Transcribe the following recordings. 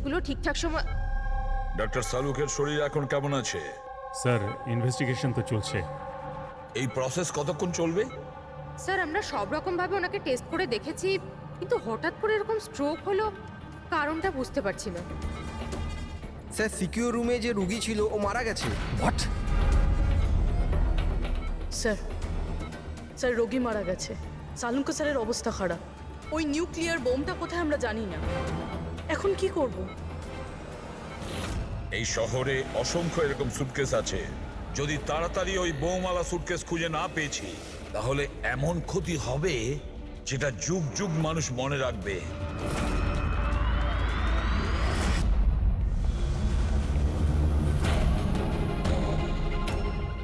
গুলো ঠিকঠাক সময়। ডক্টর সালুকের শরীর এখন কেমন আছে? স্যার ইনভেস্টিগেশন তো চলছে। এই প্রসেস কতক্ষণ চলবে? স্যার আমরা সব রকম ভাবে ওনাকে টেস্ট করে দেখেছি, কিন্তু হঠাৎ করে এরকম স্ট্রোক হলো, কারণটা বুঝতে পারছি না। স্যার সিকিউর রুমে যে রুগী ছিল ও মারা গেছে। হোয়াট? স্যার স্যার রোগী মারা গেছে। সালুঙ্কা স্যারের অবস্থা খারাপ। ওই নিউক্লিয়ার বোমটা কোথায় আমরা জানি না। এখন কি করব? এই শহরে অসংখ্য এরকম সুটকেস আছে। যদি তাড়াতাড়ি ওই বোমালা সুটকেস খুঁজে না পেয়েছি, তাহলে এমন ক্ষতি হবে যেটা যুগ যুগ মানুষ মনে রাখবে।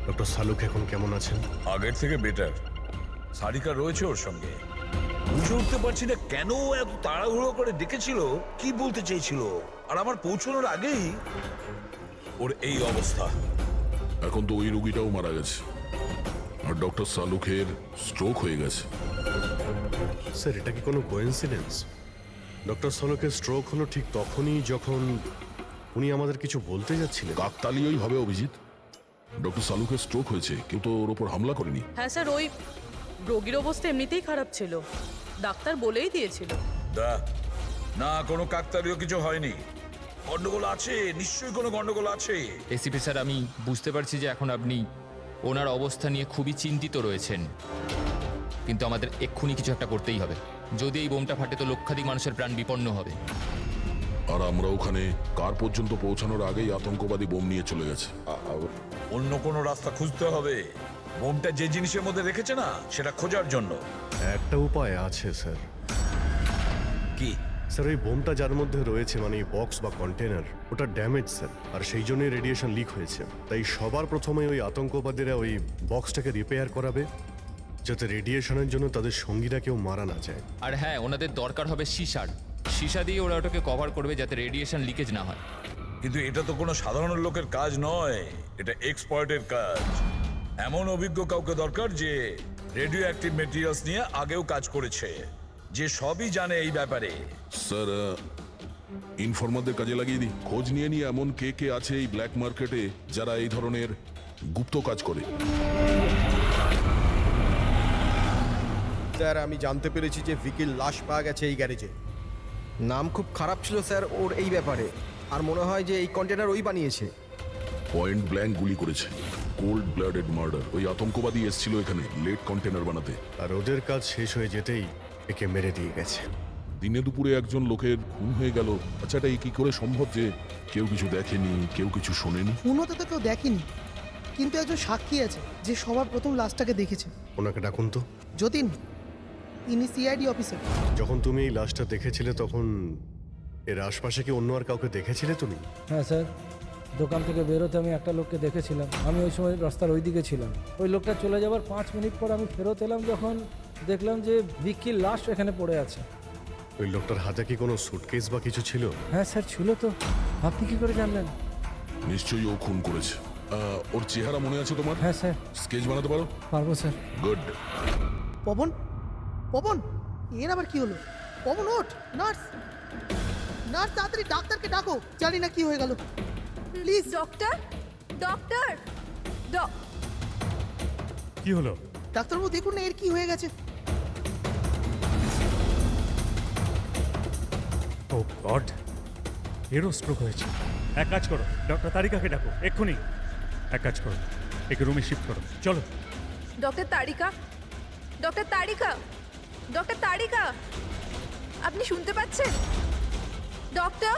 ডক্টর সালুক এখন কেমন আছেন? আগের থেকে বেটার। সারিকা রয়েছে ওর সঙ্গে। বুঝে উঠতে পারছি না কেন ও এত তাড়াহুড়ো করে ডেকেছিল, কি বলতে চেয়েছিল, আর আমার পৌঁছানোর আগেই ওর এই অবস্থা। এখন তো ওই রুগীটাও মারা গেছে, আর ডক্টর সালুকের স্ট্রোক হয়ে গেছে। স্যার এটা কি কোনো কোইন্সিডেন্স? ডক্টর সালুকের স্ট্রোক হলো ঠিক তখনই যখন উনি আমাদের কিছু বলতে যাচ্ছিলেন। কাকতালীয়ই হবে অভিজিৎ। ডক্টর সালুকের স্ট্রোক হয়েছে, কেউ তো ওর ওপর হামলা করেনি। হ্যাঁ স্যার, ওই রোগীর অবস্থা এমনিতেই খারাপ ছিল, ডাক্তার বলেই দিয়েছিল। না, কোনো কাকতালীয় কিছু হয়নি। গন্ডগোল আছে, নিশ্চয়ই কোনো গন্ডগোল আছে। এসিপি স্যার, আমি বুঝতে পারছি যে এখন আপনি ওনার অবস্থা নিয়ে খুবই চিন্তিত রয়েছেন, কিন্তু আমাদের এক্ষুনি কিছু একটা করতেই হবে। যদি এই বোমটা ফাটে তো লক্ষাধিক মানুষের প্রাণ বিপন্ন হবে। আর আমরা ওখানে কার পর্যন্ত পৌঁছানোর আগেই আতঙ্কবাদী বোম নিয়ে চলে গেছে। অন্য কোনো রাস্তা খুঁজতে হবে। বোমটা যে জিনিসের মধ্যে রেখেছে না, সেটা খোঁজার জন্য। একটা উপায় আছে স্যার। কি? স্যার ওই বোমটা যার মধ্যে রয়েছে, মানে বক্স বা কন্টেনার, ওটা ড্যামেজ স্যার, আর সেই জন্যই রেডিয়েশন লিক হয়েছে। তাই সবার প্রথমে ওই আতঙ্কবাদীরা ওই বক্সটাকে রিপেয়ার করাবে, যাতে রেডিয়েশনের জন্য তাদের সঙ্গীরা কেউ মারা না যায়। আর হ্যাঁ, ওনাদের দরকার হবে সীসা দিয়ে ওরা ওটাকে কভার করবে যাতে রেডিয়েশন লিকেজ না হয়। কিন্তু এটা তো কোনো সাধারণ লোকের কাজ নয়, এটা এক্সপার্টের কাজ। এমন অভিজ্ঞ কাউকে দরকার যে রেডিও অ্যাক্টিভ মেটেরিয়ালস নিয়ে আগেও কাজ করেছে, যে সবই জানে এই ব্যাপারে। স্যার, ইনফরমারদের কাজে লাগিয়ে দিই। খোঁজ নিয়ে নিয়ে এমন কে কে আছে এই ব্ল্যাক মার্কেটে যারা এই ধরনের গুপ্ত কাজ করে। স্যার আমি জানতে পেরেছি যে ভিকির লাশ পাওয়া গেছে এই গ্যারেজে। নাম খুব খারাপ ছিল স্যার ওর এই ব্যাপারে, আর মনে হয় যে এই কন্টেনার ওই বানিয়েছে। পয়েন্ট ব্ল্যাঙ্ক গুলি করেছে, কোল্ড ব্লাডেড মার্ডার। ওই আতঙ্কবাদী এসেছিল এখানে লেট কন্টেনার বানাতে, আর ওদের কাজ শেষ হয়ে যেতেই একে মেরে দিয়ে গেছে। দিনে দুপুরে একজন লোকের খুন হয়ে গেল। আচ্ছা, এটা কি করে সম্ভব যে কেউ কিছু দেখেনি, কেউ কিছু শোনেনি? খুন হতে তো কেউ দেখেনি, কিন্তু একজন সাক্ষী আছে যে সবার প্রথম লাশটাকে দেখেছে। ওনাকে ডাকুন তো। যতীন, ইনি সিআইডি অফিসার। যখন তুমি এই লাশটা দেখেছিলে তখন এর আশপাশে কি অন্য আর কাউকে দেখেছিলে তুমি? হ্যাঁ স্যার, দোকান থেকে বেরোতে আমি একটা লোককে দেখেছিলাম। আমি ওই সময় রাস্তার ওই দিকে ছিলাম। ওই লোকটা চলে যাবার 5 মিনিট পর আমি ফেরত এলাম, যখন দেখলাম যে ভিকির লাশ এখানে পড়ে আছে। ওই লোকটার হাতে কি কোনো সুটকেস বা কিছু ছিল? হ্যাঁ স্যার ছিল তো। আপনি কি করে জানলেন? নিশ্চয়ই ও খুন করেছে। ওর চেহারা মনে আছে তোমার? হ্যাঁ স্যার। স্কেচ বানাতে পারো? পারবো স্যার। গুড। পবন, পবন, এর আবার কি হলো? পবন ওঠ! নার্স, নার্স তাড়াতাড়ি ডাক্তারকে ডাকো, জানি না কি হয়ে গেল। প্লিজ ডক্টর, ডক্টর, কি হলো? ডাক্তারবাবু দেখুন না এর কি হয়ে গেছে। ও গড, এরও স্ট্রোক হয়েছে। এক কাজ করো, ডক্টর তারিকাকে ডাকো এক্ষুনি। এক কাজ করো, একে রুমে শিফট করো, চলো। ডক্টর তারিকা, ডক্টর তারিকা, ডক্টর তারিকা, আপনি শুনতে পাচ্ছেন? ডক্টর,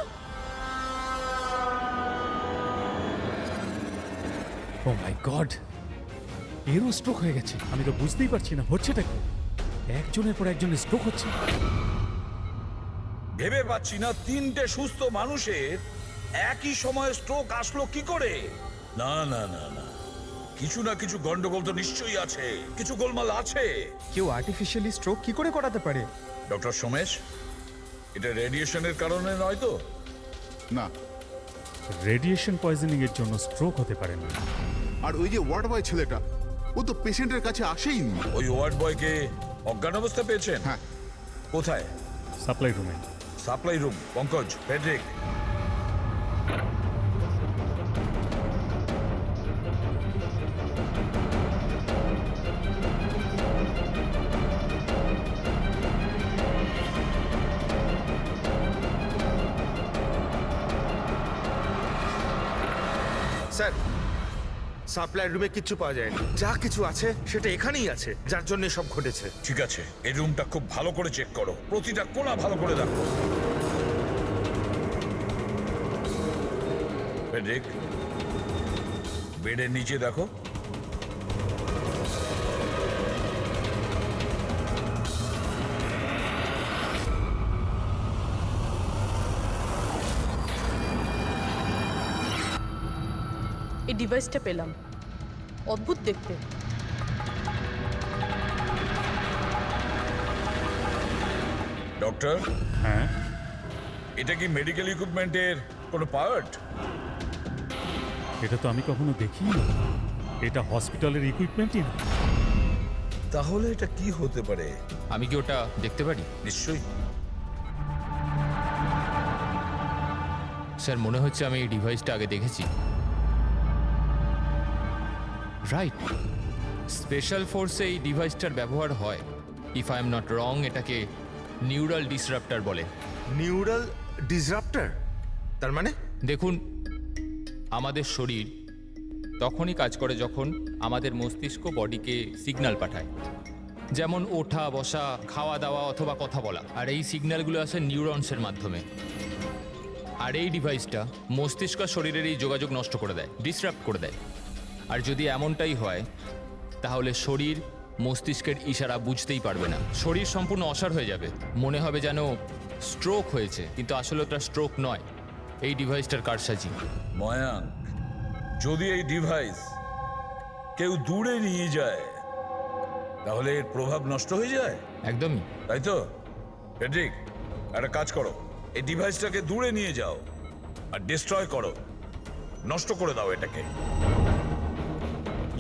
ও মাই গড, এরও স্ট্রোক হয়ে গেছে। আমি তো বুঝতেই পারছি না হচ্ছেটা কি। একজনের পর একজনের স্ট্রোক হচ্ছে। ভেবে পাচ্ছি না 3টে সুস্থ মানুষের একই সময়ে স্ট্রোক আসলো কি করে। না না না না, কিছু না কিছু গন্ডগোল তো নিশ্চয়ই আছে, কিছু গোলমাল আছে। কেউ আর্টিফিশিয়ালি স্ট্রোক কি করে করাতে পারে? ডক্টর সোমেশ, এটা রেডিয়েশনের কারণে নয় তো? না, রেডিয়েশন পয়জনিং এর জন্য স্ট্রোক হতে পারে না। আর ওই যে ওয়ার্ড বয় ছেলেটা, ও তো পেশেন্টের কাছে আসেইনি। ওই ওয়ার্ড বয়কে অজ্ঞান অবস্থা পেয়েছেন? হ্যাঁ। কোথায়? সাপ্লাই রুমে। Supply room, Pankaj, Friedrich, sir supply রুমে কিচ্ছু পাওয়া যায়নি, যা কিছু আছে সেটা এখানেই আছে, যার জন্য সব ঘটেছে। ঠিক আছে, এই রুমটা খুব ভালো করে চেক করো, প্রতিটা কোণা ভালো করে দেখো। ফেডরিক, বেডের নিচে দেখো। এই ডিভাইসটা পেলাম, অদ্ভুত দেখতে। ডক্টর, হ্যাঁ, এটা কি মেডিকেল ইকুইপমেন্টের কোনো পার্ট? এটা তো আমি কখনো দেখিনি। এটা হসপিটালের ইকুইপমেন্টই না। তাহলে এটা কি হতে পারে? আমি কি ওটা দেখতে পারি? নিশ্চয়ই। স্যার, মনে হচ্ছে আমি এই ডিভাইসটা আগে দেখেছি। রাইট, স্পেশাল ফোর্সে এই ডিভাইসটার ব্যবহার হয়। If I am not wrong, এটাকে নিউরাল ডিসরাপ্টার বলে। নিউরাল ডিসরাপ্টার? তার মানে? দেখুন, আমাদের শরীর তখনই কাজ করে যখন আমাদের মস্তিষ্ক বডিকে সিগন্যাল পাঠায়, যেমন ওঠা, বসা, খাওয়া দাওয়া অথবা কথা বলা। আর এই সিগন্যালগুলো আসে নিউরনসের মাধ্যমে। আর এই ডিভাইসটা মস্তিষ্ক আর শরীরের এই যোগাযোগ নষ্ট করে দেয়, ডিসরাপ্ট করে দেয়। আর যদি এমনটাই হয়, তাহলে শরীর মস্তিষ্কের ইশারা বুঝতেই পারবে না, শরীর সম্পূর্ণ অসাড় হয়ে যাবে, মনে হবে যেন স্ট্রোক হয়েছে, কিন্তু আসলে ওটা স্ট্রোক নয়, এই ডিভাইসটার কারসাজি। ময়াঙ্ক, যদি এই ডিভাইস কেউ দূরে নিয়ে যায় তাহলে এর প্রভাব নষ্ট হয়ে যায়। একদমই তাই তো? ফেডরিক, একটা কাজ করো, এই ডিভাইসটাকে দূরে নিয়ে যাও আর ডিস্ট্রয় করো, নষ্ট করে দাও এটাকে।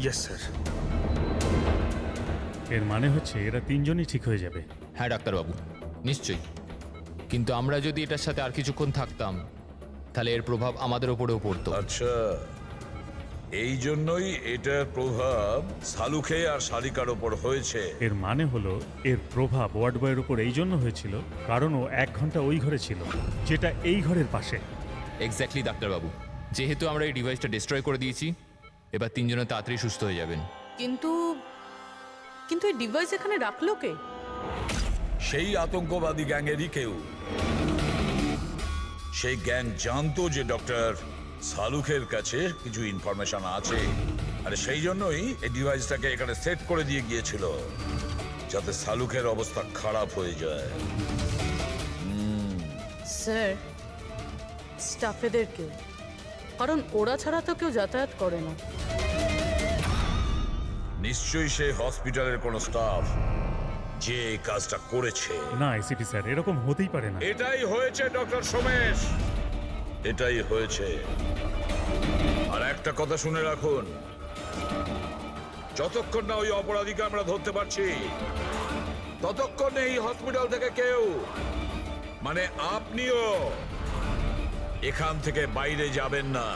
Yes sir. এর মানে হচ্ছে এরা তিনজনই ঠিক হয়ে যাবে। হ্যাঁ ডাক্তারবাবু, নিশ্চয়ই। কিন্তু আমরা যদি এটার সাথে আর কিছুক্ষণ থাকতাম, তাহলে এর প্রভাব আমাদের ওপরেও পড়তো। আচ্ছা, এই জন্যই এটার প্রভাব সালুখে আর শালিকার ওপর হয়েছে। এর মানে হলো এর প্রভাব ওয়ার্ড বয়ের উপর এই জন্য হয়েছিল কারণ ও 1 ঘন্টা ওই ঘরে ছিল, যেটা এই ঘরের পাশে। এক্স্যাক্টলি ডাক্তারবাবু, যেহেতু আমরা এই ডিভাইসটা ডিস্ট্রয় করে দিয়েছি, এবার তিনজনে তাড়াতাড়ি সুস্থ হয়ে যাবেন। কিন্তু কিন্তু এই ডিভাইস এখানে রাখলো কে? সেই আতঙ্কবাদী গ্যাংয়েরই কেউ। সেই গ্যাং জানতো যে ডক্টর সালুখের কাছে কিছু ইনফরমেশন আছে, আর সেই জন্যই এই ডিভাইসটাকে এখানে সেট করে দিয়ে গিয়েছিল, যাতে সালুখের অবস্থা খারাপ হয়ে যায়। স্যার, স্টাফেদেরকে, কারণ ওরা ছাড়া তো কেউ যাতায়াত করে না। নিশ্চয়ই সে হসপিটালের কোনো স্টাফ যে এই কাজটা করেছে। না এসিপি স্যার, এরকম হতেই পারে না। এটাই হয়েছে ডক্টর সোমেশ, এটাই হয়েছে। আর একটা কথা শুনে রাখুন, যতক্ষণ না ওই অপরাধীকে আমরা ধরতে পারছি, ততক্ষণ এই হসপিটাল থেকে কেউ, মানে আপনিও, এখান থেকে বাইরে যাবেন না।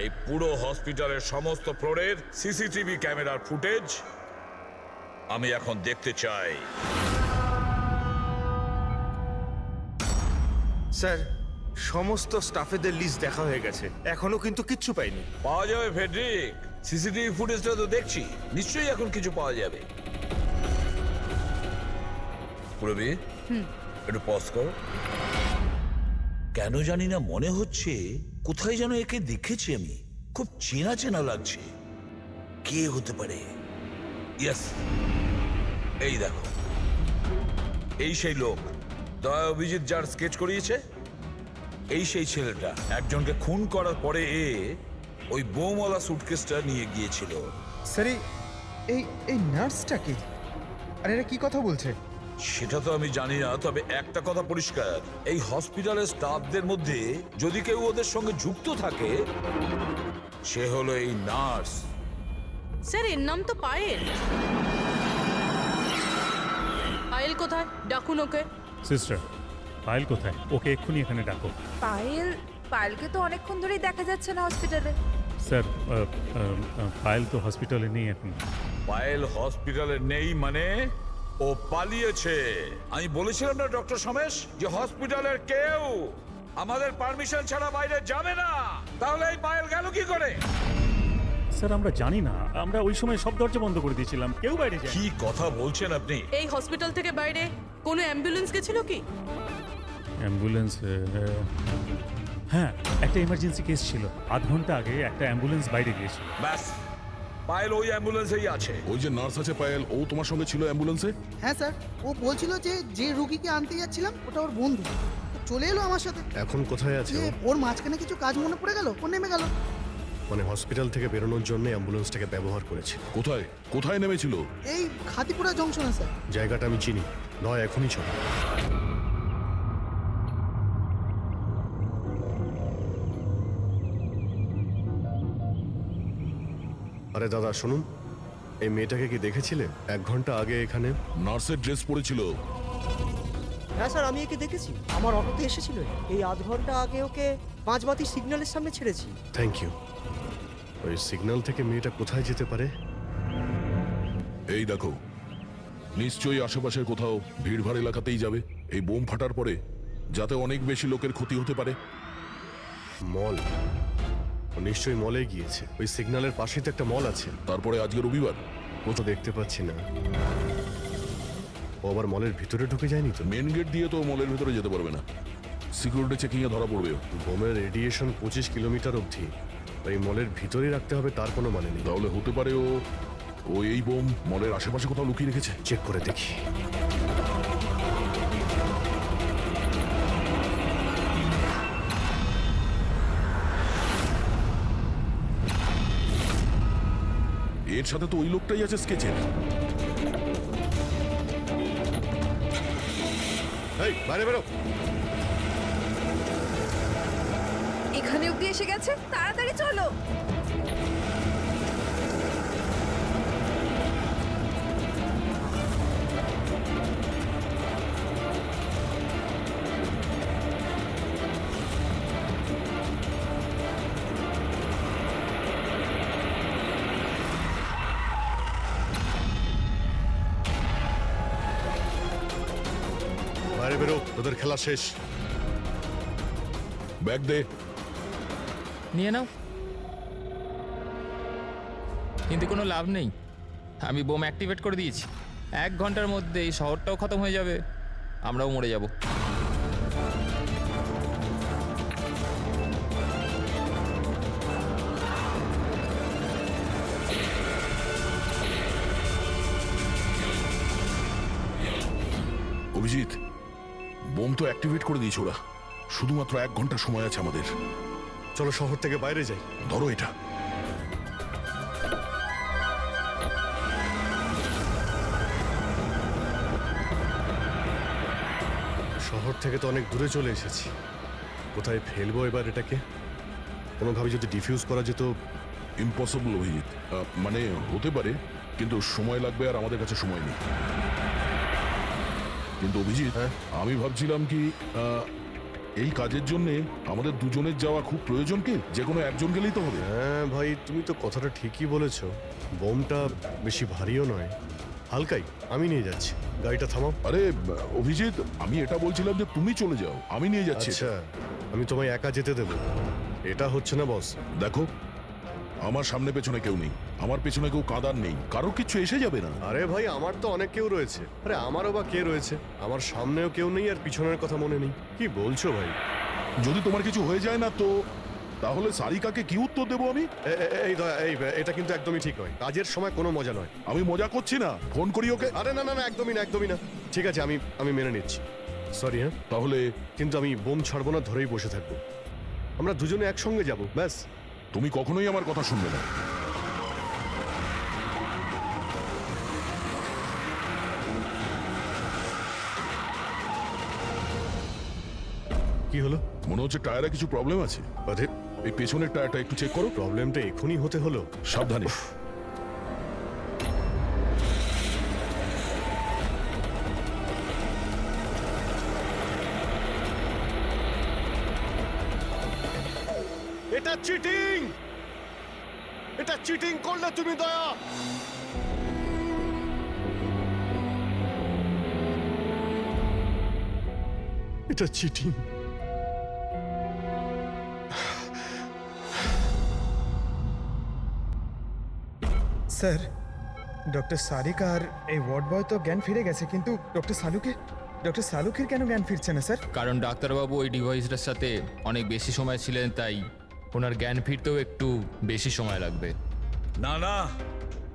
এই পুরো হসপিটালের সমস্ত ফ্লোরের সিসিটিভি ক্যামেরার ফুটেজ আমি এখন দেখতে চাই। স্যার, সমস্ত স্টাফেদের লিস্ট দেখা হয়ে গেছে, এখনো কিন্তু কিচ্ছু পাইনি। পাওয়া যাবে ফেডরিক, সিসিটিভি ফুটেজটা তো দেখছি, নিশ্চয়ই এখন কিছু পাওয়া যাবে। পুরবি, একটু পজ কর। কেন জানি না মনে হচ্ছে কোথায় যেন একে দেখেছি আমি, খুব চেনা চেনা লাগছে। কে হতে পারে? ইয়েস, এই দেখো, এই সেই লোক দয়া অভিজিৎ যার স্কেচ করিয়েছে, এই সেই ছেলেটা। একজনকে খুন করার পরে ওই বোমওয়ালা সুটকেসটা নিয়ে গিয়েছিল। স্যার, এই নার্সটা কি? আর এরা কি কথা বলছে? সেটা তো আমি জানি না, তবে একটা কথা পরিষ্কার, এই হসপিটালের স্টাফদের মধ্যে যদি কেউ ওদের সঙ্গে যুক্ত থাকে, সে হলো এই নার্স। স্যার, এর নাম তো পায়েল। পায়েল কোথায়? ডাকুন ওকে। সিস্টার, পায়েল কোথায়? ওকে এক্ষুনি এখানে ডাকো। পায়েলকে তো অনেকক্ষণ ধরেই দেখা যাচ্ছে না হসপিটালে। স্যার পায়েল তো হসপিটালে নেই এখন। পায়েল হসপিটালে নেই মানে ও পালিয়েছে। আমি বলেছিলাম না ডক্টর সমেশ যে হসপিটালের কেউ আমাদের পারমিশন ছাড়া বাইরে যাবে না। তাহলে এই পায়েল গেল কি করে? স্যার আমরা জানি না, আমরা ওই সময় সব দরজা বন্ধ করে দিয়েছিলাম, কেউ বাইরে যায়। কি কথা বলছেন আপনি? এই হসপিটাল থেকে বাইরে কোনো অ্যাম্বুলেন্স গেছিল কি? অ্যাম্বুলেন্স, হ্যাঁ একটা ইমার্জেন্সি কেস ছিল, আধ ঘন্টা আগে একটা অ্যাম্বুলেন্স বাইরে গিয়েছিল। ব্যাস, পায়েল ওই অ্যাম্বুলেন্সেই আছে। ওই যে নার্স আছে পায়েল, ও তোমার সঙ্গে ছিল অ্যাম্বুলেন্সে? হ্যাঁ স্যার, ও বলছিল যে যে রুগীকে আনতে যাচ্ছিলাম ওটা ওর বন্ধু, তো চলে এলো আমার সাথে। এখন কোথায় আছে যে ও? ওর মাঝখানে কিছু কাজ মনে পড়ে গেল, ও নেমে গেল। মানে হসপিটাল থেকে বেরোনোর জন্য অ্যাম্বুলেন্সটাকে ব্যবহার করেছে। কোথায় কোথায় নেমেছিল? এই খাতিপুরা জংশনে স্যার। জায়গাটা আমি চিনি, নয় এখনই চলো। আরে দাদা শুনুন, এই মেয়েটাকে কি দেখেছিলে 1 ঘন্টা আগে এখানে? নার্সের ড্রেস পরেছিল। হ্যাঁ স্যার, আমি একে দেখেছি, আমার অটোতে এসেছিল। এই আধ ঘন্টা আগে ওকে 5 বাতি সিগন্যালের সামনে ছেড়েছি। Thank you. ওই সিগন্যাল থেকে মেয়েটা কোথায় যেতে পারে? এই দেখো, নিশ্চয়ই আশেপাশের কোথাও ভিড়ভাড় এলাকাতেই যাবে। এই বোম ফাটার পরে যাতে অনেক বেশি লোকের ক্ষতি হতে পারে। মল, ও নিশ্চয়ই মলে গিয়েছে। ওই সিগন্যালের পাশেই তো একটা মল আছে। তারপরে আজকে রবিবার, ও তো দেখতে পাচ্ছি না। ও আবার মলের ভিতরে ঢুকে যায়নি তো? মেন গেট দিয়ে তো মলের ভিতরে যেতে পারবে না, সিকিউরিটি চেকিং এ ধরা পড়বে। বোমের রেডিয়েশন 25 কিলোমিটার অবধি, এই মলের ভিতরেই রাখতে হবে তার কোনো মানে নেই। তাহলে হতে পারে ও এই বোম মলের আশেপাশে কোথাও লুকিয়ে রেখেছে। চেক করে দেখি। এর সাথে তো ওই লোকটাই আছে স্কেচের। এই বাইরে বেরো। এখানে অব্দি এসে গেছে, তাড়াতাড়ি চলো। বাইরে বেরো, তোদের খেলা শেষ। ব্যাগ দে। নিয়ে নাও। কিন্তু কোনো লাভ নেই, আমি বোম অ্যাক্টিভেট করে দিয়েছি। 1 ঘন্টার মধ্যে এই শহরটাও খতম হয়ে যাবে, আমরাও মরে যাব। অভিজিৎ, বোম তো অ্যাক্টিভেট করে দিয়েছে ওরা। শুধুমাত্র 1 ঘন্টা সময় আছে আমাদের। চলো শহর থেকে বাইরে যাই। ধরো এটা। শহর থেকে তো অনেক দূরে চলে এসেছি, কোথায় ফেলবো এবার এটাকে? কোনোভাবে যদি ডিফিউজ করা যেত। ইম্পসিবল অভিজিৎ, মানে হতে পারে, কিন্তু সময় লাগবে আর আমাদের কাছে সময় নেই। কিন্তু অভিজিৎ, আমি ভাবছিলাম কি এই কাজের জন্য আমাদের দুজনের যাওয়া খুব প্রয়োজন কি? যে কোনো একজন গেলেই তো হবে। হ্যাঁ ভাই, তুমি তো কথাটা ঠিকই বলেছ। বোমটা বেশি ভারীও নয়, হালকাই। আমি নিয়ে যাচ্ছি, গাড়িটা থামাও। আরে অভিজিৎ, আমি এটা বলছিলাম যে তুমি চলে যাও, আমি নিয়ে যাচ্ছি। আচ্ছা, আমি তোমায় একা যেতে দেব? এটা হচ্ছে না বস। দেখো, আমার সামনে পেছনে কেউ নেই, আমার পেছনে কেউ কাঁদার নেই, কারো কিছু এসে যাবে না। আরে ভাই, আমার তো অনেক কেউ রয়েছে। আরে আমারও বা কে রয়েছে? আমার সামনেও কেউ নেই আর পিছনের কথা মনে নেই। কি বলছো ভাই? যদি তোমার কিছু হয়ে যায় না তো তাহলে সারিকাকে কি উত্তর দেবো আমি? এই এটা কিন্তু একদমই ঠিক নয়। কাজের সময় কোনো মজা নয়। আমি মজা করছি না, ফোন করি ওকে। আরে না না না, একদমই না, একদমই না। ঠিক আছে, আমি মেনে নিচ্ছি। সরি। হ্যাঁ তাহলে? কিন্তু আমি বোম ছাড়বো না, ধরেই বসে থাকবো। আমরা দুজনে একসঙ্গে যাব, ব্যাস। তুমি কখনোই আমার কথা শুনবে না। কি হলো? মনে হচ্ছে টায়ারে কিছু প্রবলেম আছে। এই পেছনের টায়ারটা একটু চেক করো। প্রবলেমটা এখনই হতে হলো? সাবধানে। এটা চিটিং! এটা চিটিং করলে তুমি দয়া! এটা চিটিং। স্যার ডক্টর সারিকা আর এই ওয়ার্ড বয় তো জ্ঞান ফিরে গেছে, কিন্তু ডক্টর সালুকের কেন জ্ঞান ফিরছে না স্যার? কারণ ডাক্তারবাবু ওই ডিভাইসটার সাথে অনেক বেশি সময় ছিলেন, তাই ওনার জ্ঞান ফিরতেও একটু বেশি সময় লাগবে। না না,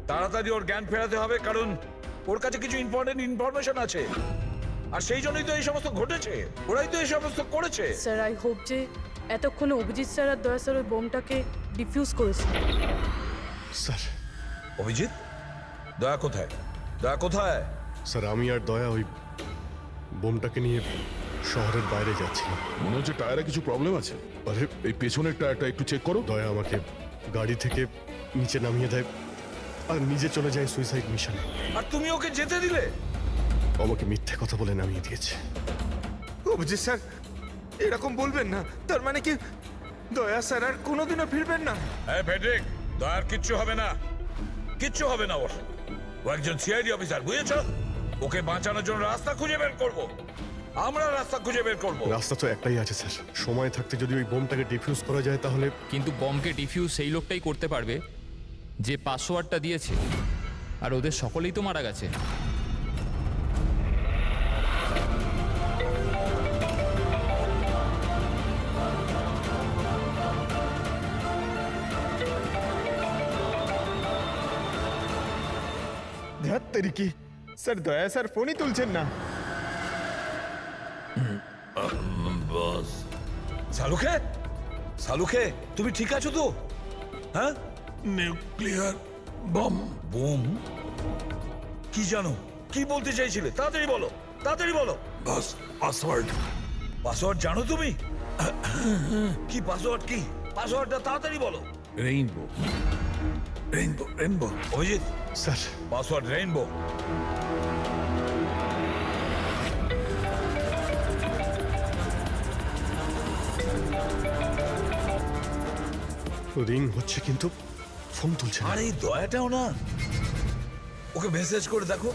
তাড়াতাড়ি ওর জ্ঞান ফেরাতে হবে, কারণ ওর কাছে কিছু ইম্পর্টেন্ট ইনফরমেশন আছে, আর সেই জন্যই তো এই সমস্ত ঘটেছে, ওরাই তো এই সমস্ত করেছে। স্যার আই হোপ যে এতক্ষণে অভিজিৎ স্যার আর দয়া স্যার ওই বোমটাকে ডিফিউজ করেছে। স্যার, অভিজিৎ, দয়া কোথায়? দয়া কোথায়? স্যার আমি আর দয়া ওই বোমটাকে নিয়ে শহরের বাইরে যাচ্ছিলাম। মনে হচ্ছে টায়ারে কিছু প্রবলেম আছে। আরে এই পেছনের টায়ারটা একটু চেক করো। দয়া আমাকে গাড়ি থেকে নিচে নামিয়ে দেয় আর নিজে চলে যায় সুইসাইড মিশনে। আর তুমি ওকে যেতে দিলে? আমাকে মিথ্যে কথা বলে নামিয়ে দিয়েছে। অভিজিৎ স্যার এরকম বলবেন না, তার মানে কি দয়া স্যার আর কোনোদিনও ফিরবেন না? হ্যাঁ ফেডরিক, দয়ার কিচ্ছু হবে না, কিচ্ছু হবে না ওর। ও একজন সিআইডি অফিসার, বুঝেছো? ওকে বাঁচানোর জন্য রাস্তা খুঁজে বের করব, আমরা রাস্তা খুঁজে বের করব। রাস্তা তো একটাই আছে স্যার, সময় থাকতে যদি ওই বোমটাকে ডিফিউজ করা যায় তাহলে। কিন্তু বমকে ডিফিউজ সেই লোকটাই করতে পারবে যে পাসওয়ার্ডটা দিয়েছে, আর ওদের সকলেই তো মারা গেছে। ধ্যাত্তেরি কি স্যার, দয়া স্যার ফোনই তুলছেন না। সালুখে, সালুখে, তুমি ঠিক আছো তো? হ্যাঁ? Nuclear bomb. বোম? কি জানো, কি বলতে চাইছিলে? তাড়াতাড়ি বলো, তাড়াতাড়ি বলো। বাস, পাসওয়ার্ড। পাসওয়ার্ড জানো তুমি? কি পাসওয়ার্ড? কি পাসওয়ার্ডটা তাড়াতাড়ি বলো। Rainbow, rainbow, rainbow. Abhijit sir, password rainbow. Ring হচ্ছে কিন্তু ফোন তুলছে না। আর এই দয়াটাও না, ওকে মেসেজ করে দেখো।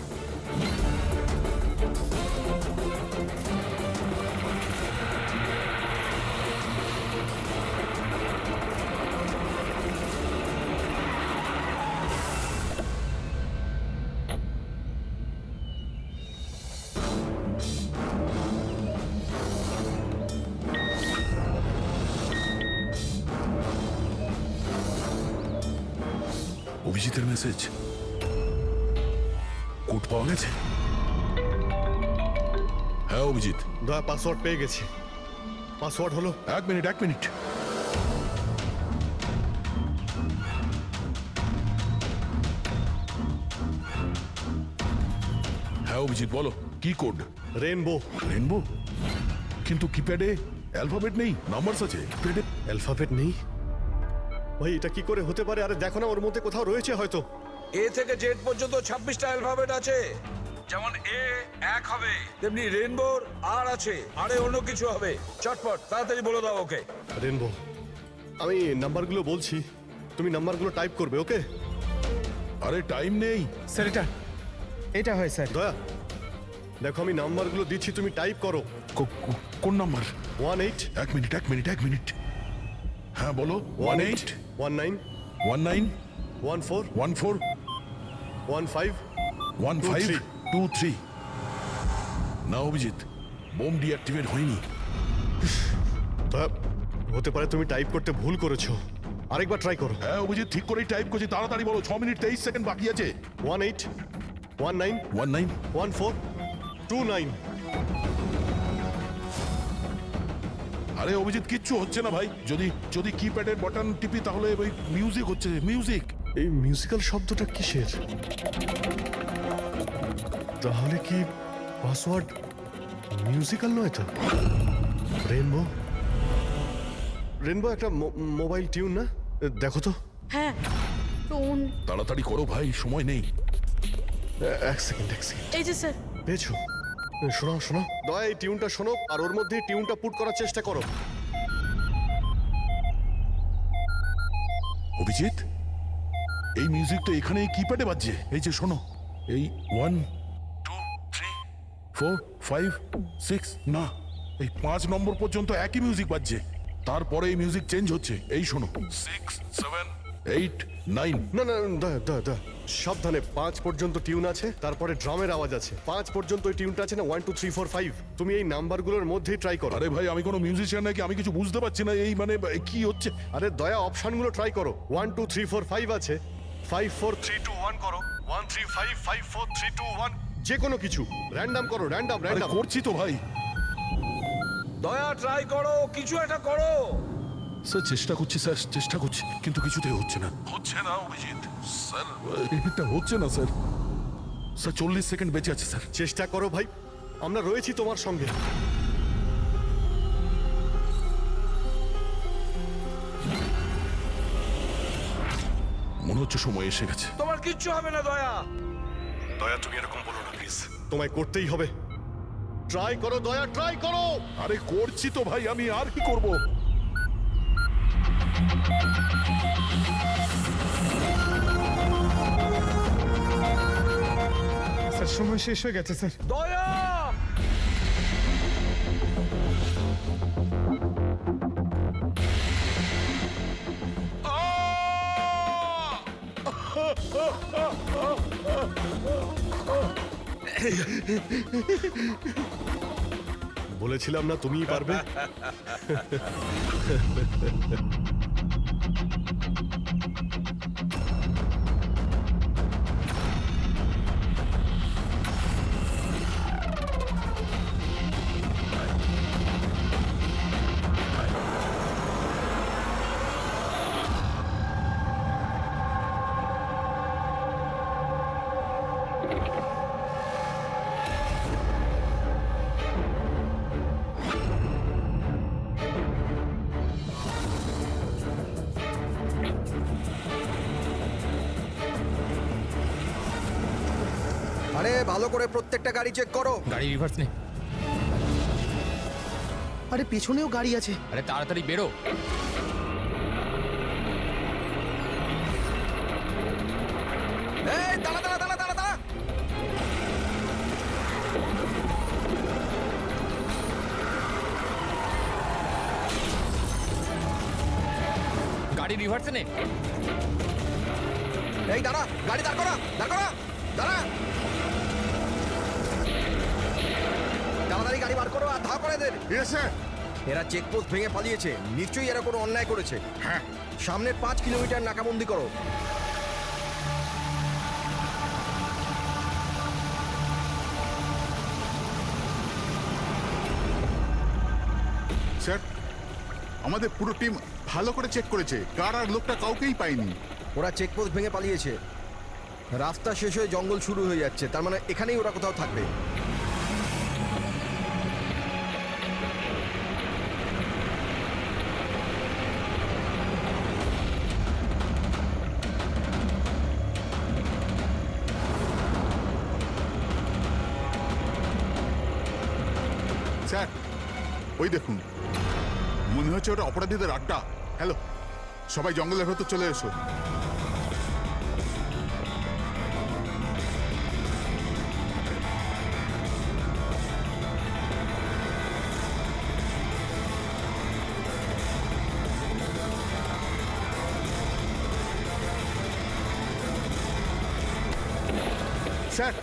অভিজিতের মেসেজ। কোড পাওয়া গেছে? হ্যাঁ অভিজিৎ। দয়া পাসওয়ার্ড পেয়ে গেছি। পাসওয়ার্ড হলো। এক মিনিট, এক মিনিট। হ্যাঁ অভিজিৎ বলো, কি কোড? রেইনবো। রেইনবো? কিন্তু কিপ্যাডে অ্যালফাবেট নেই, নাম্বারস আছে। কিপ্যাডে অ্যালফাবেট নেই? ভাই এটা কি করে হতে পারে? আরে দেখো না, ওর মধ্যে কোথাও রয়েছে হয়তো। এ থেকে জেড পর্যন্ত 26টা অ্যালফাবেট আছে। যেমন এ 1 হবে, তেমনি রেইনবোর আর আছে, আরে অন্য কিছু হবে। চটপট তাড়াতাড়ি বলে দাও ওকে। রেইনবো। আমি নাম্বারগুলো বলছি, তুমি নাম্বারগুলো টাইপ করবে, ওকে? আরে টাইম নেই স্যার এটা হয় স্যার। দয়া দেখো, আমি নাম্বারগুলো দিচ্ছি, তুমি টাইপ করো। কোন নাম্বার? 18। এক মিনিট, এক মিনিট, এক মিনিট। হ্যাঁ বলো। 18 19 19 14 14 15 15 23। না অভিজিৎ, বোম ডিঅ্যাক্টিভেট হয়নি। দয়া, হতে পারে তুমি টাইপ করতে ভুল করেছো, আরেকবার ট্রাই করো। হ্যাঁ অভিজিৎ, ঠিক করেই টাইপ করছি, তাড়াতাড়ি বলো। 6 মিনিট 23 সেকেন্ড বাকি আছে। 18 19 19 14 29। আরে অভিজিৎ, কিচ্ছু হচ্ছে না ভাই। যদি কিপ্যাডের বাটন টিপি তাহলে ওই মিউজিক হচ্ছে, মিউজিক। এই মিউজিক্যাল শব্দটা কিসের? তাহলে কি পাসওয়ার্ড মিউজিক্যাল নয় তো? রেইনবো, রেইনবো একটা মোবাইল টিউন না? দেখো তো। হ্যাঁ, টোন। তাড়াতাড়ি করো ভাই, সময় নেই। এক সেকেন্ড। এই যে স্যার। পেয়েছো? শোনাও শোনাও। দয়া এই টিউনটা শোনো আর ওর মধ্যে টিউনটা পুট করার চেষ্টা করো। অভিজিৎ, এই মিউজিকটা এখানে কিপ্যাডে বাজছে। এই যে শোনো, এই 1 2 3 4 5 6, না, এই 5 নম্বর পর্যন্ত একই মিউজিক বাজছে। তারপরে এই মিউজিক চেঞ্জ হচ্ছে। এই শোনো, 6 7 8 9। না না, সাবধানে, 5 পর্যন্ত টিউন আছে, তারপরে ড্রামের আওয়াজ আছে। 5 পর্যন্ত ওই টিউনটা আছে না, 1 2 3 4 5। তুমি এই নাম্বারগুলোর মধ্যেই ট্রাই করো। আরে ভাই, আমি কোনো মিউজিশিয়ান নাকি? আমি কিছু বুঝতে পারছি না। এই মানে কি হচ্ছে? আরে দয়া, অপশনগুলো ট্রাই করো। 1 2 3 4 5 আছে, 5 4 3 2 1 করো, 1 3 5 5 4 3 2 1। যে কোনো কিছু র্যান্ডম করো, র্যান্ডম। করছি তো ভাই। দয়া ট্রাই করো, কিছু একটা করো। স্যার চেষ্টা করছি, স্যার চেষ্টা করছি, কিন্তু কিছুতেই হচ্ছে না। হচ্ছে না অভিজিৎ স্যার, এটা হচ্ছে না স্যার। স্যার 40 সেকেন্ড বেঁচে আছে স্যার। চেষ্টা করো ভাই, আমরা রয়েছি তোমার সঙ্গে। মনে হচ্ছে সময় এসে গেছে। তোমার কিচ্ছু হবে না দয়া। দয়া, তুমি এরকম বলো না প্লিজ। তোমায় করতেই হবে। ট্রাই করো দয়া, ট্রাই করো। আরে করছি তো ভাই, আমি আর কি করব? স্যার সময় শেষ হয়ে গেছে স্যার। দয়া, বলেছিলাম না তুমিই পারবে। আরে ভালো করে প্রত্যেকটা গাড়ি চেক করো। গাড়ি রিভার্স নে। আরে পেছনেও গাড়ি আছে। আরে তাড়াতাড়ি বেরো। এই দাঁড়া দাঁড়া দাঁড়া দাঁড়া দাঁড়া। গাড়ি রিভার্সে নে। এই দাঁড়া, গাড়ি দাঁড় করা, দাঁড় করা, দাঁড়া। তাড়াতাড়ি গাড়ি বার করো আর ধা করে দেন। এরা চেকপোস্ট ভেঙে পালিয়েছে, নিশ্চয়ই এরা কোনো অন্যায় করেছে। হ্যাঁ, সামনের 5 কিলোমিটার নাকাবন্দি করো। স্যার, আমাদের পুরো টিম ভালো করে চেক করেছে, কার আর লোকটা কাউকেই পাইনি। ওরা চেকপোস্ট ভেঙে পালিয়েছে। রাস্তা শেষ হয়ে জঙ্গল শুরু হয়ে যাচ্ছে, তার মানে এখানেই ওরা কোথাও থাকবে। স্যার, ওই দেখুন, মনে হচ্ছে ওটা অপরাধীদের আড্ডা। হ্যালো, সবাই জঙ্গলের ভেতর চলে এসো। স্যার,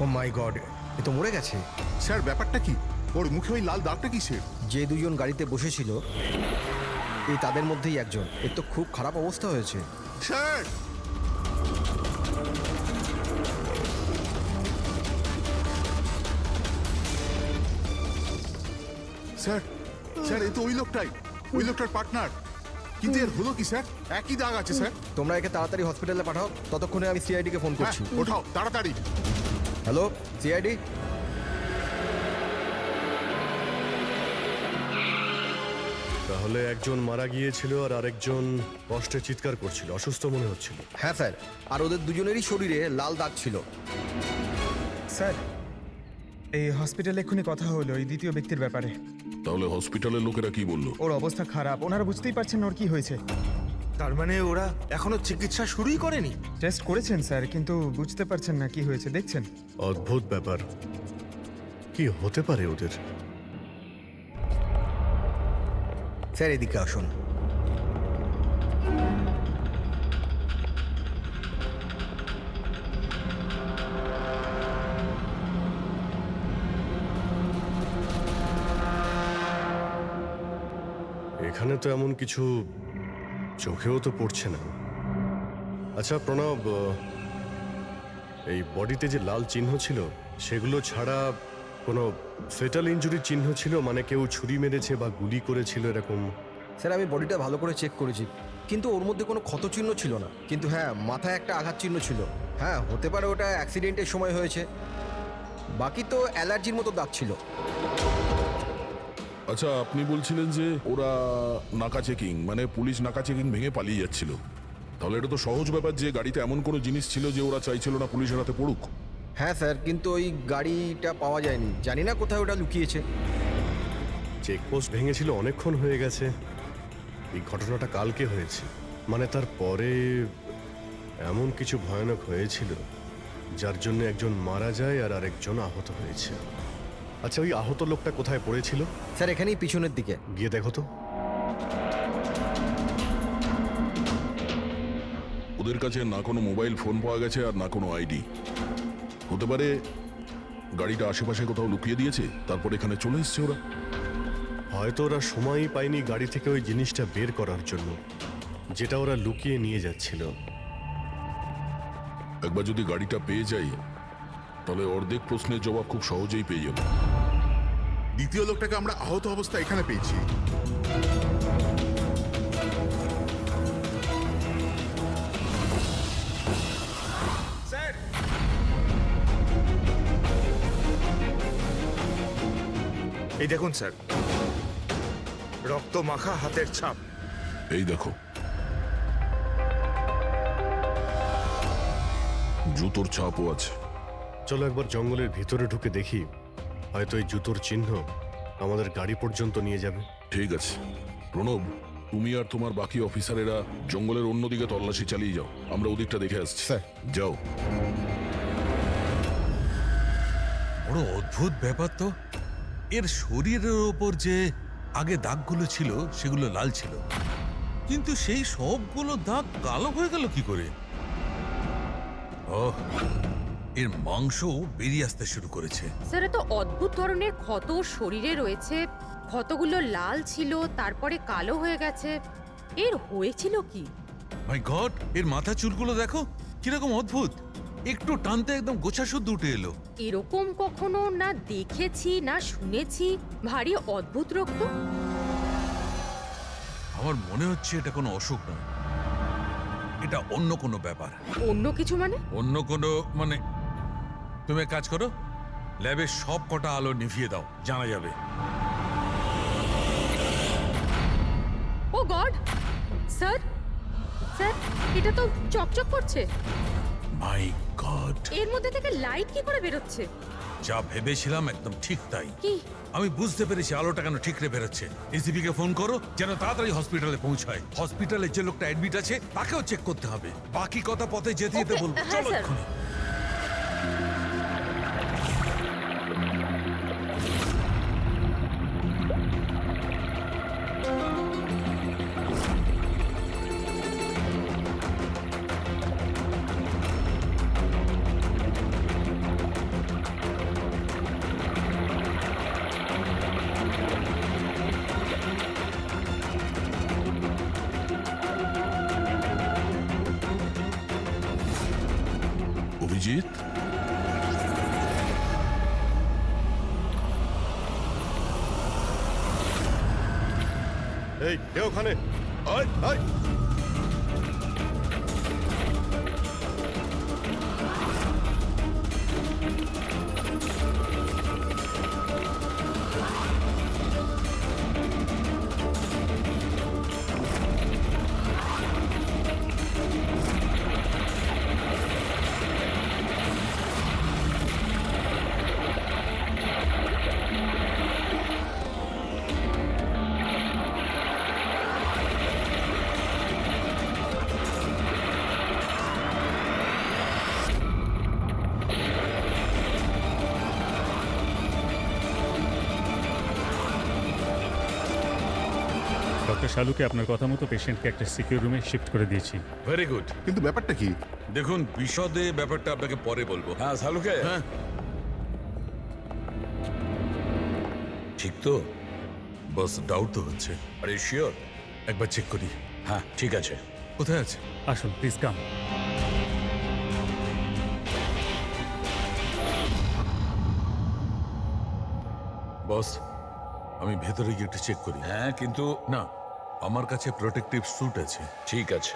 ও মাই গড, এ তো মরে গেছে। স্যার ব্যাপারটা কি? ওর মুখে ওই লাল দাগটা কিসের? যে দুজন গাড়িতে বসেছিল এই তাদের মধ্যেই একজন। এর তো খুব খারাপ অবস্থা হয়েছে। স্যার, স্যার, স্যার, এ তো ওই লোকটাই, ওই লোকটার পার্টনার। কিন্তু এর হলো কি স্যার? একই দাগ আছে স্যার। তোমরা একে তাড়াতাড়ি হসপিটালে পাঠাও, ততক্ষণে আমি সিআইডি কে ফোন করছি। হ্যাঁ, ওঠাও তাড়াতাড়ি। Hello CID. তাহলে একজন মারা গিয়েছিল আর আরেকজন কষ্টে চিৎকার করছিল, অসুস্থ মনে হচ্ছিল। হ্যাঁ স্যার, আর ওদের দুজনেরই শরীরে লাল দাগ ছিল। স্যার, এই হসপিটালে এক্ষুনি কথা হলো এই দ্বিতীয় ব্যক্তির ব্যাপারে। তাহলে হসপিটালের লোকেরা কি বললো? ওর অবস্থা খারাপ, ওনারা বুঝতেই পারছেন না ওর কি হয়েছে। তার মানে ওরা এখনো চিকিৎসা শুরুই করেনি? টেস্ট করেছেন স্যার, কিন্তু বুঝতে পারছেন না কি হয়েছে। দেখছেন, অদ্ভুত ব্যাপার, কি হতে পারে ওদের? স্যার এদিকে আসুন। এখানে তো এমন কিছু চোখেও তো পড়ছে না। আচ্ছা প্রণব, এই বডিতে যে লাল চিহ্ন ছিল সেগুলো ছাড়া কোনো ফেটাল ইনজুরির চিহ্ন ছিল? মানে কেউ ছুরি মেরেছে বা গুলি করেছিল এরকম? স্যার আমি বডিটা ভালো করে চেক করেছি, কিন্তু ওর মধ্যে কোনো ক্ষতচিহ্ন ছিল না। কিন্তু হ্যাঁ, মাথায় একটা আঘাত চিহ্ন ছিল। হ্যাঁ, হতে পারে ওটা অ্যাক্সিডেন্টের সময় হয়েছে। বাকি তো অ্যালার্জির মতো দাগ ছিল। আচ্ছা, আপনি বলছিলেন যে ওরা নাকা চেকিং, মানে পুলিশ নাকা চেকিং ভেঙে পালিয়ে যাচ্ছিল। তাহলে এটা তো সহজ ব্যাপার যে গাড়িতে এমন কোনো জিনিস ছিল যে ওরা চাইছিল না পুলিশের হাতে পড়ুক। হ্যাঁ স্যার, কিন্তু ওই গাড়িটা পাওয়া যায়নি, জানি না কোথায় ওটা লুকিয়েছে। চেকপোস্ট ভেঙেছিল অনেকক্ষণ হয়ে গেছে। এই ঘটনাটা কালকে হয়েছে, মানে তারপরে এমন কিছু ভয়ানক হয়েছিল যার জন্য একজন মারা যায় আর আরেকজন আহত হয়েছে। আচ্ছা, ওই আহত লোকটা কোথায় পড়েছিল? স্যার এখানেই পিছনের দিকে। গিয়ে দেখো তো। ওদের কাছে না কোনো মোবাইল ফোন পাওয়া গেছে আর না কোনো আইডি। হতে পারে গাড়িটা আশেপাশে কোথাও লুকিয়ে দিয়েছে, তারপর এখানে চলে এসছে ওরা। হয়তো ওরা সময়ই পায়নি গাড়ি থেকে ওই জিনিসটা বের করার জন্য, যেটা ওরা লুকিয়ে নিয়ে যাচ্ছিল। একবার যদি গাড়িটা পেয়ে যাই তাহলে অর্ধেক প্রশ্নের জবাব খুব সহজেই পেয়ে যাব। দ্বিতীয় লোকটাকে আমরা আহত অবস্থায় এখানে পেয়েছি। স্যার, এই দেখুন স্যার, রক্ত মাখা হাতের ছাপ। এই দেখো, জুতোর ছাপও আছে। চলো একবার জঙ্গলের ভিতরে ঢুকে দেখি, হয়তো এই জুতোর চিহ্ন আমাদের গাড়ি পর্যন্ত নিয়ে যাবে। ঠিক আছে প্রণব, তুমি আর তোমার বাকি অফিসারেরা জঙ্গলের অন্যদিকে তল্লাশি চালিয়ে যাও, আমরা ওদিকটা দেখে আসছি। স্যার যাও। বড় অদ্ভুত ব্যাপার তো। এর শরীরের ওপর যে আগে দাগগুলো ছিল সেগুলো লাল ছিল, কিন্তু সেই সবগুলো দাগ কালো হয়ে গেল কি করে? ওহ, এর মাংস বেরিয়ে আসতে শুরু করেছে। স্যার এত অদ্ভুত ধরনের ক্ষত শরীরে রয়েছে, ক্ষতগুলো লাল ছিল তারপরে কালো হয়ে গেছে। এর হয়েছিল কি? মাই গড, এর মাথা চুলগুলো দেখো কিরকম অদ্ভুত, একটু টানতে একদম গোছা শুদ্ধ উঠে এলো। এরকম কখনো না দেখেছি না শুনেছি। ভারী অদ্ভুত রক্ত। আমার মনে হচ্ছে এটা কোনো অসুখ নয়, এটা অন্য কোনো ব্যাপার। অন্য কিছু মানে? অন্য কোনো মানে, তুমি এক কাজ করো, ল্যাবের সব কটা আলো নিভিয়ে দাও, জানা যাবে। ও গড স্যার, স্যার এটা তো চকচক করছে। মাই গড, এর মধ্যে থেকে লাইট কি করে বেরোচ্ছে? যা ভেবেছিলাম একদম ঠিক তাই। কি? আমি বুঝতে পেরেছি আলোটা কেন ঠিকরে বেরোচ্ছে। এসিপি কে ফোন করো যেন তাড়াতাড়ি হসপিটালে পৌঁছায়। হসপিটালে যে লোকটা অ্যাডমিট আছে তাকেও চেক করতে হবে। বাকি কথা পথে যেতে যেতে বলবো। হ্যাঁ, চলো স্যার। এক্ষুনি। অভিজিৎ, এই কে ওখানে? আয় আয়। ডক্টর শালুকে আপনার কথা মতো পেশেন্টকে একটা সিকিউর রুমে শিফট করে দিয়েছি। Very good. কিন্তু ব্যাপারটা কি? দেখুন বিশদে ব্যাপারটা আপনাকে পরে বলবো। হ্যাঁ শালুকে, হ্যাঁ ঠিক তো? বস ডাউট তো হচ্ছে, আরে শিওর? একবার চেক করি। হ্যাঁ ঠিক আছে। কোথায় আছে? আসুন প্লিজ কাম। বস আমি ভেতরে গিয়ে একটু চেক করি। হ্যাঁ কিন্তু না, আমার কাছে প্রোটেক্টিভ স্যুট আছে। ঠিক আছে।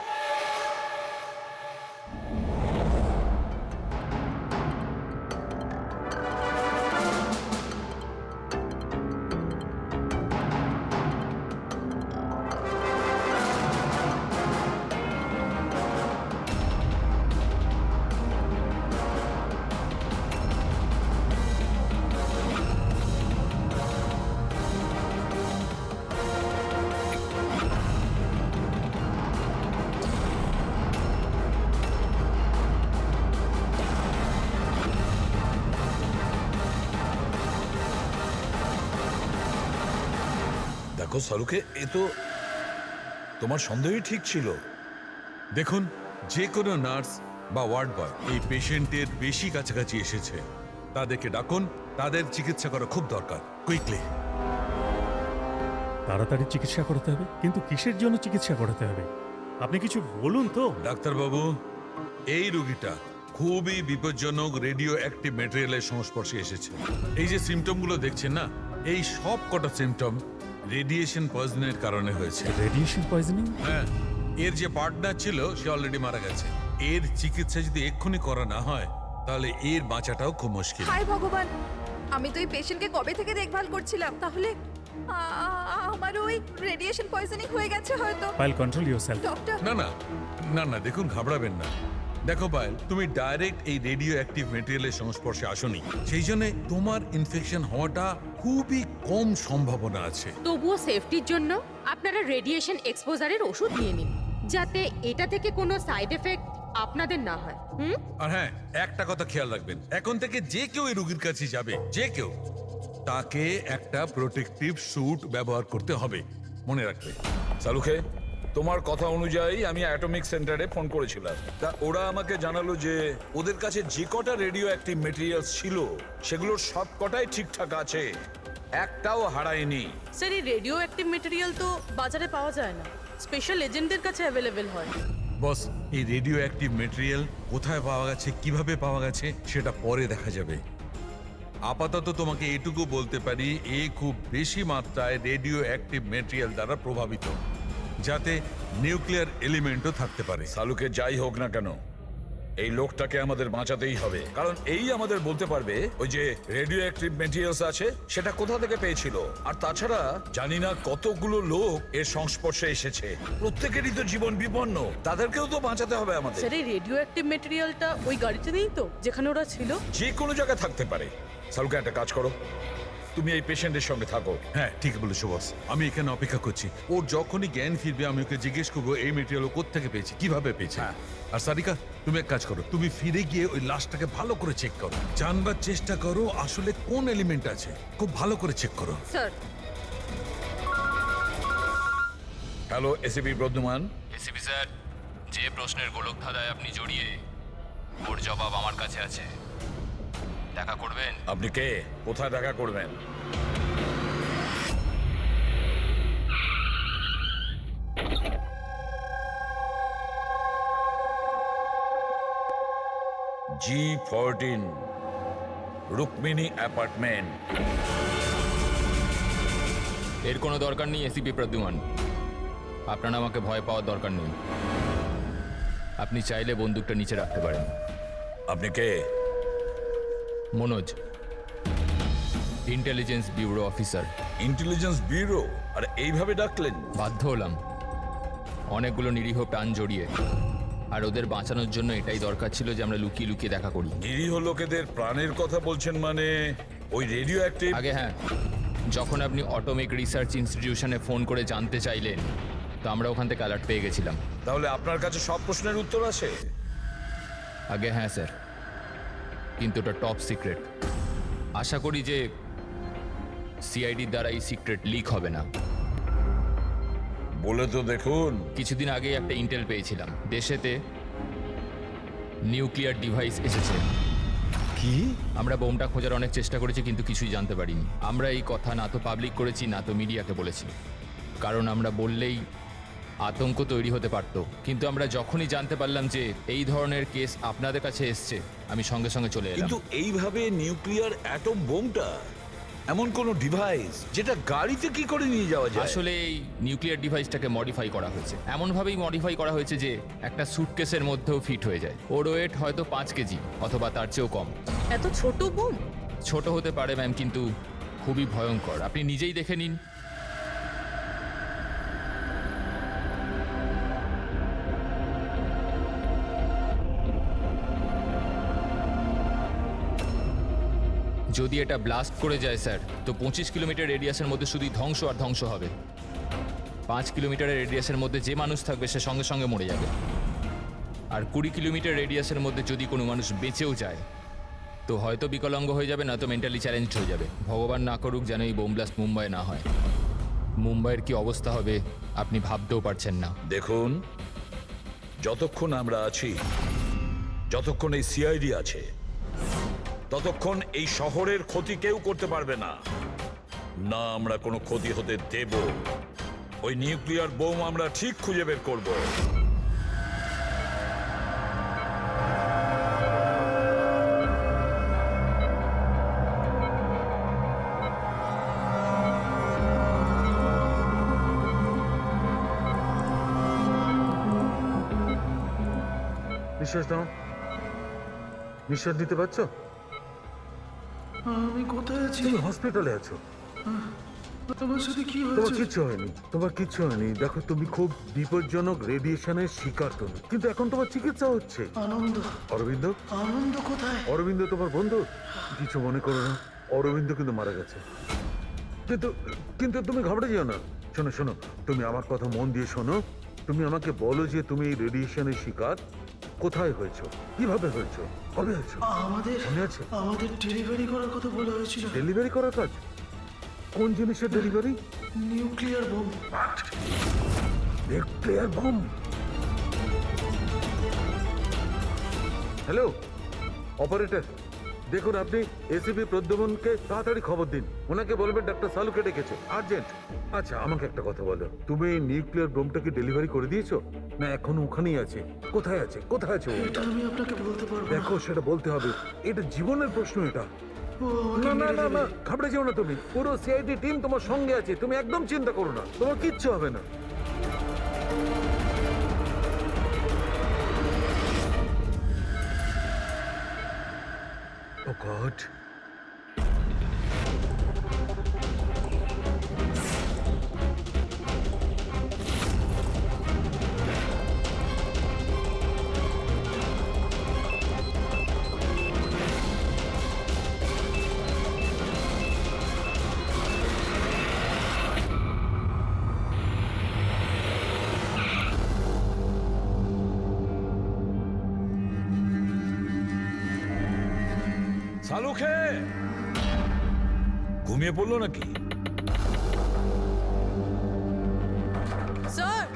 দেখো শালুকে, এ তো তোমার সন্দেহই ঠিক ছিল। দেখুন, যে কোনো নার্স বা ওয়ার্ড বয় এই পেশেন্টের বেশি কাছাকাছি এসেছে, তাদেরকে ডাকুন, তাদের চিকিৎসা করা খুব দরকার, কুইকলি। তাড়াতাড়ি চিকিৎসা করাতে হবে, কিন্তু কিসের জন্য চিকিৎসা করাতে হবে আপনি কিছু বলুন তো। ডাক্তারবাবু, এই রোগীটা খুবই বিপজ্জনক রেডিও অ্যাক্টিভ ম্যাটেরিয়ালের সংস্পর্শে এসেছে। এই যে সিমটমগুলো দেখছেন না, এই সব কটা সিমটম রেডিয়েশন পয়জনের কারণে হয়েছে। Radiation poisoning? হ্যাঁ, এর যে পার্টনার ছিল সে অলরেডি মারা গেছে। এর চিকিৎসা যদি এক্ষুনি করা না হয় তাহলে এর বাঁচাটাও খুব মুশকিল। হায় ভগবান, আমি তো এই পেশেন্টকে কবে থেকে দেখভাল করছিলাম, তাহলে আমার ওই রেডিয়েশন পয়জনিং হয়ে গেছে হয়তো। Pile control yourself. ডক্টর, না না না না, দেখুন ঘাবড়াবেন না। দেখো পায়েল, তুমি ডাইরেক্ট এই রেডিও অ্যাক্টিভ মেটেরিয়ালের সংস্পর্শে আসোনি, সেই জন্য তোমার ইনফেকশন হওয়াটা খুবই কম সম্ভাবনা আছে। তবুও সেফটির জন্য আপনারা রেডিয়েশন এক্সপোজারের ওষুধ নিয়ে নিন, যাতে এটা থেকে কোনো সাইড এফেক্ট আপনাদের না হয়। আর হ্যাঁ, একটা কথা খেয়াল রাখবেন, এখন থেকে যে কেউ এই রোগীর কাছে যাবে, যে কেউ, তাকে একটা প্রোটেক্টিভ স্যুট ব্যবহার করতে হবে, মনে রাখবে। শালুকে, তোমার কথা অনুযায়ী আমি অ্যাটমিক সেন্টারে ফোন করেছিলাম। তা ওরা আমাকে জানালো যে ওদের কাছে যে কটা রেডিও অ্যাক্টিভ মেটেরিয়ালস ছিল সেগুলোর সব কটাই ঠিকঠাক আছে, একটাও হারায়নি। স্যার, এই রেডিও অ্যাক্টিভ মেটেরিয়াল তো বাজারে পাওয়া যায় না, স্পেশাল এজেন্টদের কাছে অ্যাভেলেবেল হয়। বস, এই রেডিও অ্যাক্টিভ মেটেরিয়াল কোথায় পাওয়া গেছে, কিভাবে পাওয়া গেছে সেটা পরে দেখা যাবে। আপাতত তোমাকে এটুকু বলতে পারি, এ খুব বেশি মাত্রায় রেডিও অ্যাক্টিভ মেটেরিয়াল দ্বারা প্রভাবিত, যাতে নিউক্লিয়ার এলিমেন্টও থাকতে পারে। শালুকে, যাই হোক না কেন এই লোকটাকে আমাদের বাঁচাতেই হবে, কারণ এই আমাদের বলতে পারবে ওই যে রেডিও অ্যাক্টিভ মেটেরিয়ালস আছে সেটা কোথা থেকে পেয়েছিল। আর তাছাড়া জানি না কতগুলো লোক এর সংস্পর্শে এসেছে, প্রত্যেকেরই তো জীবন বিপন্ন, তাদেরকেও তো বাঁচাতে হবে আমাদের। স্যার, এই রেডিও অ্যাক্টিভ মেটেরিয়ালটা ওই গাড়িতে নেই তো, যেখানে ওরা ছিল? যে কোনো জায়গায় থাকতে পারে। শালুকে, একটা কাজ করো, তুমি এই পেশেন্টের সঙ্গে থাকো। হ্যাঁ, ঠিক বলেছো বস, আমি এখানে অপেক্ষা করছি। ওর যখনই জ্ঞান ফিরবে আমি ওকে জিজ্ঞেস করবো এই মেটেরিয়াল ও কোত্থেকে পেয়েছে, কিভাবে পেয়েছে। আর সারিকা, তুমি এক কাজ করো, তুমি ফিরে গিয়ে ওই লাশটাকে ভালো করে চেক করো, জানবার চেষ্টা করো আসলে কোন এলিমেন্ট আছে, খুব ভালো করে চেক করো। Sir. Hello ACP Bardhaman. ACP sir, যে প্রশ্নের গোলক ধাঁধায় আপনি জড়িয়ে, ওর জবাব আমার কাছে আছে। দেখা করবেন? আপনি কে? কোথায় দেখা করবেন? G14 Rukmini apartment. এর কোনো দরকার নেই এসিপি প্রদ্যুমান, আপনার আমাকে ভয় পাওয়ার দরকার নেই। আপনি চাইলে বন্দুকটা নিচে রাখতে পারেন। আপনি কে? Manoj, intelligence bureau officer. Intelligence bureau? আর এইভাবে ডাকলেন? বাধ্য হলাম, অনেকগুলো নিরীহ প্রাণ জড়িয়ে, আর ওদের বাঁচানোর জন্য এটাই দরকার ছিল যে আমরা লুকিয়ে লুকিয়ে দেখা করি। নিরীহ লোকেদের প্রাণের কথা বলছেন মানে ওই রেডিও অ্যাক্টিভ? আগে হ্যাঁ, যখন আপনি অটোমিক রিসার্চ ইনস্টিটিউশনে ফোন করে জানতে চাইলেন, তো আমরা ওখান থেকে অ্যালার্ট পেয়ে গেছিলাম। তাহলে আপনার কাছে সব প্রশ্নের উত্তর আছে? আগে হ্যাঁ স্যার, কিন্তু ওটা টপ সিক্রেট। আশা করি যে সিআইডির দ্বারা এই সিক্রেট লিক হবে না। বলে তো দেখুন। কিছুদিন আগে একটা ইন্টেল পেয়েছিলাম, দেশেতে নিউক্লিয়ার ডিভাইস এসেছে। কি? আমরা বোমটা খোঁজার অনেক চেষ্টা করেছি, কিন্তু কিছুই জানতে পারিনি। আমরা এই কথা না তো পাবলিক করেছি, না তো মিডিয়াকে বলেছি, কারণ আমরা বললেই আতঙ্ক তৈরি হতে পারত। কিন্তু আমরা যখনই জানতে পারলাম যে এই ধরনের কেস আপনাদের কাছে এসছে, আমি সঙ্গে সঙ্গে চলে এলাম। কিন্তু এইভাবে নিউক্লিয়ার অ্যাটম বোমটা এমন কোন ডিভাইস যেটা গাড়িতে কি করে নিয়ে যাওয়া যায়? আসলে এই নিউক্লিয়ার ডিভাইসটাকে মডিফাই করা হয়েছে, এমনভাবেই মডিফাই করা হয়েছে যে একটা সুটকেসের মধ্যেও ফিট হয়ে যায়। ওর ওয়েট হয়তো 5 কেজি অথবা তার চেয়েও কম। এত ছোট বোম? ছোট হতে পারে ম্যাম, কিন্তু খুবই ভয়ঙ্কর। আপনি নিজেই দেখে নিন। যদি এটা ব্লাস্ট করে যায় স্যার, তো 25 কিলোমিটার রেডিয়াসের মধ্যে শুধুই ধ্বংস আর ধ্বংস হবে। 5 কিলোমিটারের রেডিয়াসের মধ্যে যে মানুষ থাকবে সে সঙ্গে সঙ্গে মরে যাবে। আর 20 কিলোমিটার রেডিয়াসের মধ্যে যদি কোনো মানুষ বেঁচেও যায়, তো হয়তো বিকলাঙ্গ হয়ে যাবে, না তো মেন্টালি চ্যালেঞ্জড হয়ে যাবে। ভগবান না করুক যেন এই বোম ব্লাস্ট মুম্বাই না হয়। মুম্বাইয়ের কি অবস্থা হবে আপনি ভাবতেও পারছেন না। দেখুন, যতক্ষণ আমরা আছি, যতক্ষণ এই সিআইডি আছে, ততক্ষণ এই শহরের ক্ষতি কেউ করতে পারবে না। না আমরা কোনো ক্ষতি হতে দেব। ওই নিউক্লিয়ার বোম আমরা ঠিক খুঁজে বের করব। নিঃশ্বাস দাও, নিঃশ্বাস নিতে পারছো? আমি কোথায় আছি? তুমি হসপিটালে আছো। তোমার সাথে কি তোমার হয়েছে? কিচ্ছু হয়নি, তোমার কিচ্ছু হয়নি। দেখো, তুমি খুব বিপজ্জনক রেডিয়েশনের শিকার তুমি, কিন্তু এখন তোমার চিকিৎসা হচ্ছে। আনন্দ। অরবিন্দ? আনন্দ কোথায়? অরবিন্দ তোমার বন্ধু? কিছু মনে করো না, অরবিন্দ কিন্তু মারা গেছে। কিন্তু কিন্তু তুমি ঘাবড়ে যেও না। শোনো শোনো, তুমি আমার কথা মন দিয়ে শোনো। তুমি আমাকে বলো যে তুমি এই রেডিয়েশনের শিকার কোথায় হয়েছো, কিভাবে হয়েছো, কবে হয়েছো? আমাদের মনে আছে? আমাদের ডেলিভারি করার কথা বলা হয়েছিল। ডেলিভারি করার কাজ? কোন জিনিসের delivery? Nuclear bomb. Nuclear bomb? Hello operator, দেখুন আপনি এসিপি প্রদ্যুম্নকে তাড়াতাড়ি খবর দিন। ওনাকে বলবেন ডাক্তার সালুকে ডেকেছে, আর্জেন্ট। আচ্ছা আমাকে একটা কথা বলো, তুমি এই নিউক্লিয়ার বোমটাকে ডেলিভারি করে দিয়েছো, না এখন ওখানেই আছে? কোথায় আছে, কোথায় আছে ও? এটা আমি আপনাকে বলতে পারবো না। দেখো সেটা বলতে হবে, এটা জীবনের প্রশ্ন। এটা ও না আমাকে না মেরে না দেবে। না, ঘাবড়ে যেও না তুমি। পুরো সিআইডি টিম তোমার সঙ্গে আছে, তুমি একদম চিন্তা করো না, তোমার কিচ্ছু হবে না। ও গড। সালুখে ঘুমিয়ে পড়লো নাকি? স্যার,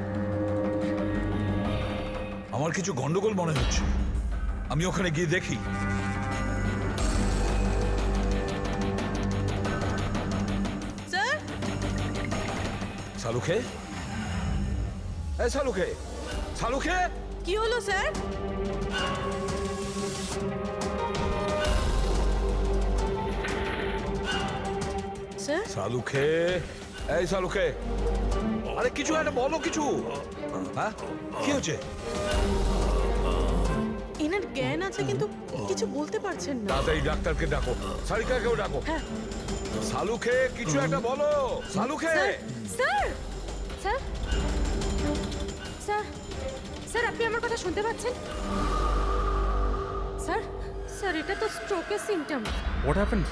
আমার কিছু গন্ডগোল মনে হচ্ছে, আমি ওখানে গিয়ে দেখি। স্যার। সালুখে, এই সালুখে, সালুখে। কি হলো স্যার? স্যার। সালুখে, এই সালুখে, আরে কিছু একটা বলো, কিছু। হ্যাঁ কি হচ্ছে? এনার জ্ঞান আছে কিন্তু কিছু বলতে পারছেন না। তাড়াতাড়ি ডাক্তারকে ডাকো, সারিকাকেও ডাকো। হ্যাঁ। সালুখে কিছু একটা বলো, Salunkhe. Sir, sir, sir, sir আপনি আমার কথা শুনতে পাচ্ছেন? স্যার, স্যার এটা তো স্ট্রোকের সিম্পটম। What happened?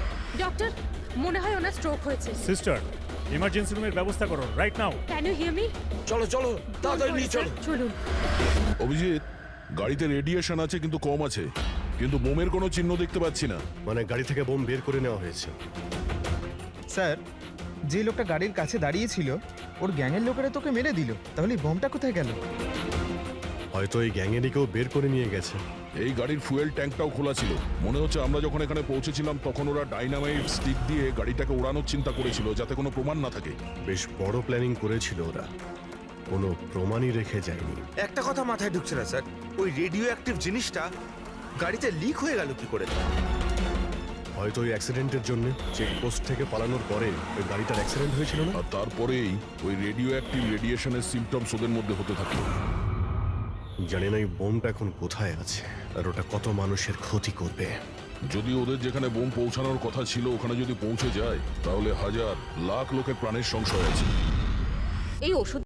ডক্টর, মনে হয় ওনার স্ট্রোক হয়েছে। সিস্টার, ইমার্জেন্সি রুমের ব্যবস্থা করো right now. Can you hear me? চলো চলো তাড়াতাড়ি নিয়ে চলো। চলুন। অভিজিৎ, গাড়িতে রেডিয়েশন আছে কিন্তু কম আছে, কিন্তু বোমের কোনো চিহ্ন দেখতে পাচ্ছি না। মানে গাড়ি থেকে বোম বের করে নেওয়া হয়েছে। স্যার যে লোকটা গাড়ির কাছে দাঁড়িয়েছিল ওর গ্যাংয়ের লোকেরা তোকে মেরে দিল, তাহলে এই বোমটা কোথায় গেল? হয়তো এই গ্যাংয়েরই কেউ বের করে নিয়ে গেছে। এই গাড়ির ফুয়েল ট্যাঙ্কটাও খোলা ছিল। মনে হচ্ছে আমরা যখন এখানে পৌঁছেছিলাম তখন ওরা ডাইনামাইট স্টিক দিয়ে গাড়িটাকে ওড়ানোর চিন্তা করেছিল, যাতে কোনো প্রমাণ না থাকে। বেশ বড় প্ল্যানিং করেছিল ওরা, কোনো প্রমাণই রেখে যায়নি। একটা কথা মাথায় ঢুকছে না স্যার, ওই রেডিও অ্যাক্টিভ জিনিসটা গাড়িতে লিক হয়ে গেল কি করে? হয়তো ওই অ্যাক্সিডেন্টের জন্য চেকপোস্ট থেকে পালানোর পরে ওই গাড়িটার অ্যাক্সিডেন্ট হয়েছিল না? আর তারপরেই ওই রেডিও অ্যাক্টিভ রেডিয়েশনের সিমটমস ওদের মধ্যে হতে থাকলো। জানি না এই বোমটা এখন কোথায় আছে আর ওটা কত মানুষের ক্ষতি করবে। যদি ওদের যেখানে বোম পৌঁছানোর কথা ছিল ওখানে যদি পৌঁছে যায় তাহলে হাজার লাখ লোকের প্রাণের সংশয় আছে। এই ওষুধ